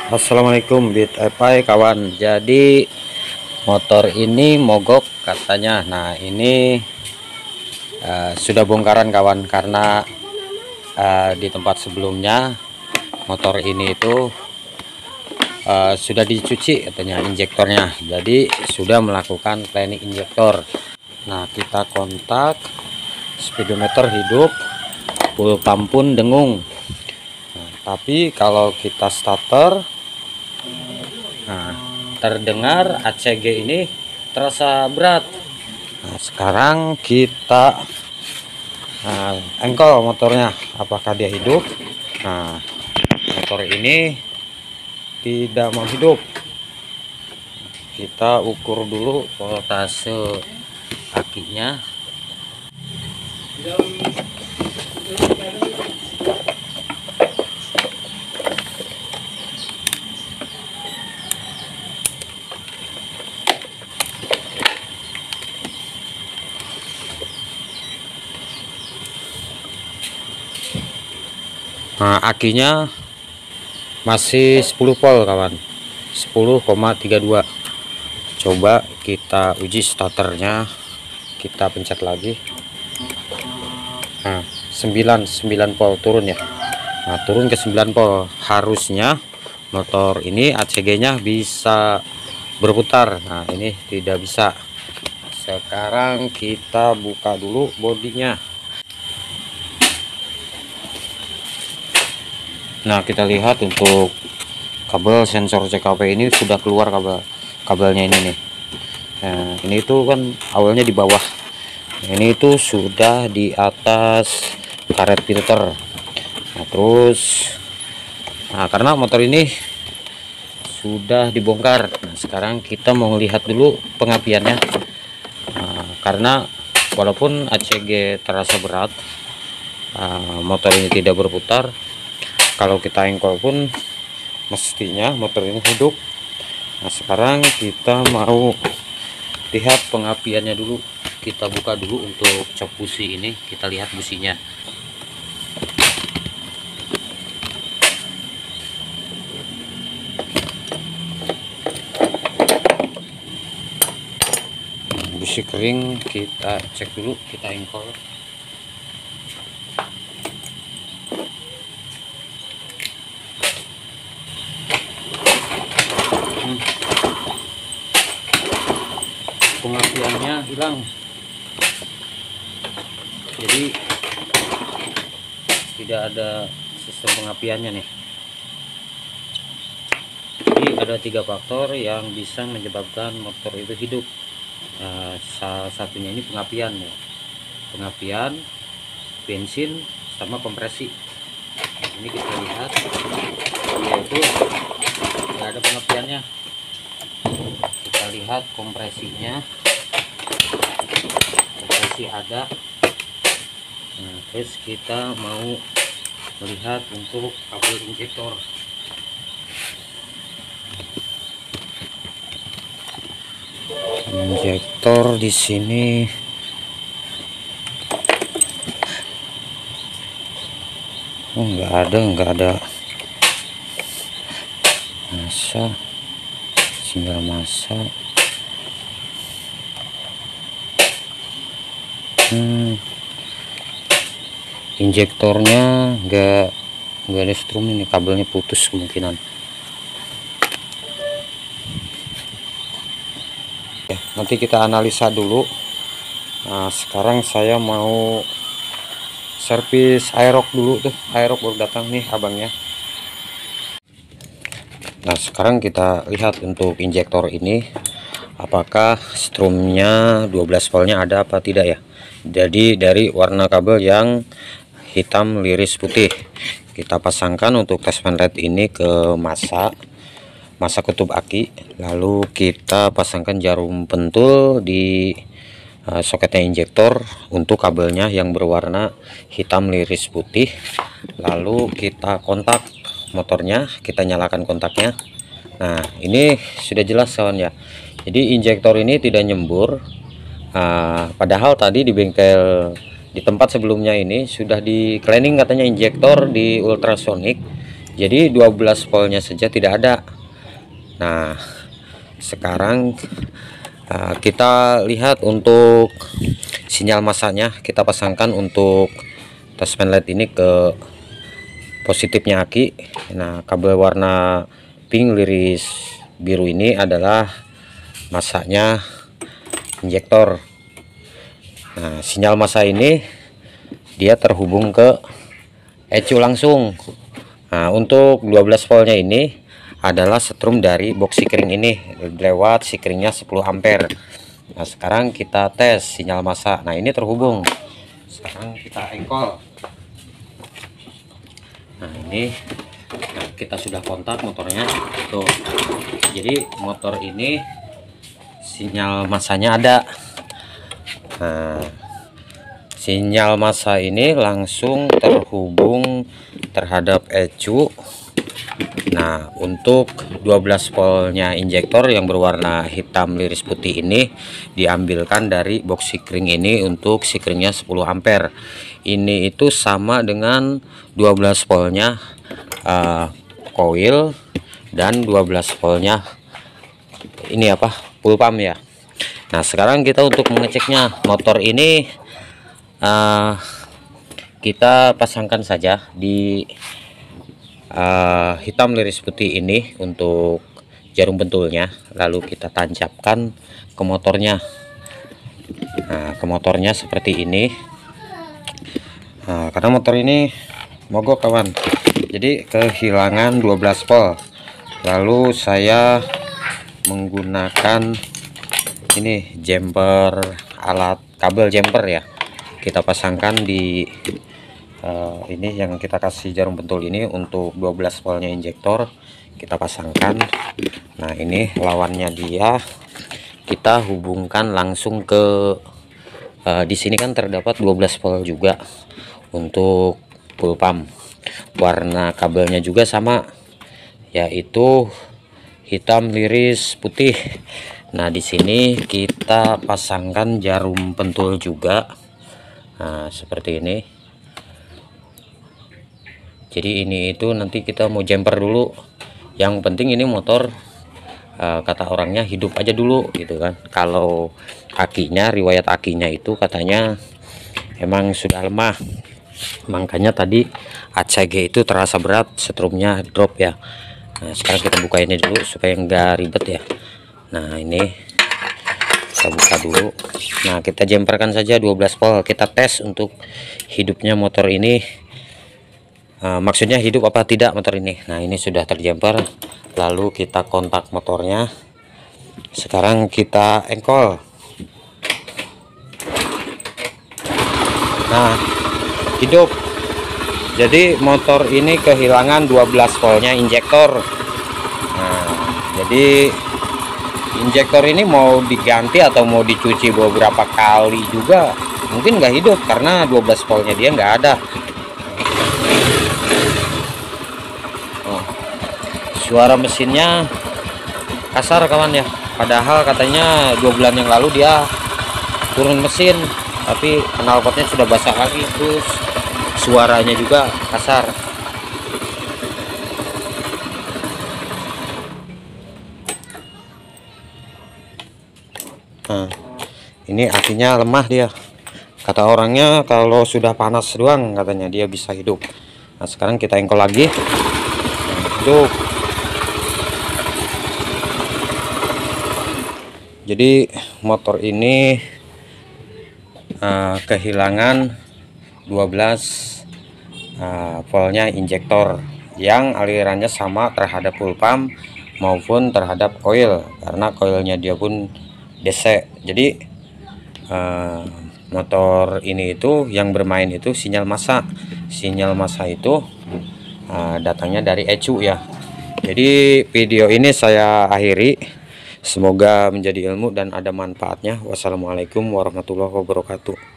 Assalamualaikum BitFi kawan. Jadi motor ini mogok katanya. Nah ini sudah bongkaran kawan, karena di tempat sebelumnya motor ini itu sudah dicuci katanya injektornya. Jadi sudah melakukan cleaning injektor. Nah kita kontak, speedometer hidup, full pump pun dengung. Nah, tapi kalau kita starter, nah, terdengar ACG ini terasa berat. Nah, sekarang kita engkol motornya, apakah dia hidup. Nah, motor ini tidak mau hidup. Kita ukur dulu voltase akinya. Nah, akinya masih 10 volt kawan, 10,32. Coba kita uji starternya, kita pencet lagi. Nah 9 volt turun ya. Nah turun ke 9 volt, harusnya motor ini ACG nya bisa berputar. Nah ini tidak bisa. Sekarang kita buka dulu bodinya. Nah kita lihat untuk kabel sensor CKP ini sudah keluar kabelnya ini nih. Nah ini tuh kan awalnya di bawah, ini itu sudah di atas karet filter. Nah terus karena motor ini sudah dibongkar, nah sekarang kita mau lihat dulu pengapiannya. Karena walaupun ACG terasa berat, motor ini tidak berputar. Kalau kita engkol pun mestinya motor ini hidup. Nah sekarang kita mau lihat pengapiannya dulu. Kita buka dulu untuk cok busi ini, kita lihat businya. Busi kering kita cek dulu, kita engkol. Pengapiannya hilang, jadi tidak ada sistem pengapiannya nih. Jadi ada 3 faktor yang bisa menyebabkan motor itu hidup. Salah satunya ini pengapian ya, pengapian, bensin, sama kompresi. Ini kita lihat, yaitu tidak ada pengapiannya. Kita lihat kompresinya, kompresi ada. Nah, terus kita mau melihat untuk kabel injektor. Injektor di sini nggak ada masa, tinggal masa. Injektornya nggak ada strum, ini kabelnya putus kemungkinan. Nanti kita analisa dulu. Nah sekarang saya mau servis aerok dulu tuh, aerok baru datang nih abangnya. Nah sekarang kita lihat untuk injektor ini, apakah strumnya 12 voltnya ada apa tidak ya. Jadi dari warna kabel yang hitam liris putih, kita pasangkan untuk testment LED ini ke masa kutub aki, lalu kita pasangkan jarum pentul di soketnya injektor untuk kabelnya yang berwarna hitam liris putih. Lalu kita kontak motornya, kita nyalakan kontaknya. Nah ini sudah jelas kawan ya, jadi injektor ini tidak nyembur. Padahal tadi di bengkel di tempat sebelumnya ini sudah di cleaning katanya injektor di ultrasonic, jadi 12 voltnya saja tidak ada. Nah sekarang kita lihat untuk sinyal masanya. Kita pasangkan untuk taspen LED ini ke positifnya aki. Nah kabel warna pink liris biru ini adalah masanya injektor. Nah sinyal masa ini dia terhubung ke ECU langsung. Nah untuk 12 voltnya ini adalah setrum dari box sikring ini lewat sikringnya 10 ampere. Nah sekarang kita tes sinyal massa. Nah ini terhubung. Sekarang kita engkol. Nah ini kita sudah kontak motornya tuh. Jadi motor ini sinyal massanya ada. Nah sinyal massa ini langsung terhubung terhadap ECU. Nah untuk 12 voltnya injektor yang berwarna hitam liris putih ini diambilkan dari box sikring ini untuk sikringnya 10 ampere. Ini itu sama dengan 12 voltnya coil dan 12 voltnya ini apa, full pump ya. Nah sekarang kita untuk mengeceknya, motor ini kita pasangkan saja di hitam liris putih ini untuk jarum pentulnya, lalu kita tancapkan ke motornya. Nah ke motornya seperti ini. Nah, karena motor ini mogok kawan, jadi kehilangan 12 volt. Lalu saya menggunakan ini jumper, alat kabel jumper ya, kita pasangkan di ini yang kita kasih jarum pentul ini untuk 12 voltnya injektor, kita pasangkan. Nah ini lawannya dia, kita hubungkan langsung ke di sini kan terdapat 12 volt juga untuk full pump. Warna kabelnya juga sama, yaitu hitam liris putih. Nah di sini kita pasangkan jarum pentul juga. Nah seperti ini. Jadi ini itu nanti kita mau jumper dulu. Yang penting ini motor kata orangnya hidup aja dulu gitu kan. Kalau akinya, riwayat akinya itu katanya emang sudah lemah, makanya tadi ACG itu terasa berat, setrumnya drop ya. Nah sekarang kita buka ini dulu supaya enggak ribet ya. Nah ini kita buka dulu. Nah kita jumperkan saja 12 volt, kita tes untuk hidupnya motor ini. Maksudnya hidup apa tidak motor ini. Nah ini sudah terjumper, lalu kita kontak motornya. Sekarang kita engkol. Nah hidup. Jadi motor ini kehilangan 12 voltnya injektor. Nah jadi injektor ini mau diganti atau mau dicuci beberapa kali juga mungkin nggak hidup, karena 12 voltnya dia nggak ada. Suara mesinnya kasar kawan ya, padahal katanya 2 bulan yang lalu dia turun mesin, tapi knalpotnya sudah basah lagi, terus suaranya juga kasar. Nah ini akinya lemah dia, kata orangnya kalau sudah panas doang katanya dia bisa hidup. Nah sekarang kita engkol lagi. Nah, hidup. Jadi motor ini kehilangan 12 voltnya injektor yang alirannya sama terhadap full pump maupun terhadap coil, karena coilnya dia pun DC. Jadi motor ini itu yang bermain itu sinyal massa. Sinyal massa itu datangnya dari ECU ya. Jadi video ini saya akhiri. Semoga menjadi ilmu dan ada manfaatnya. Wassalamualaikum warahmatullahi wabarakatuh.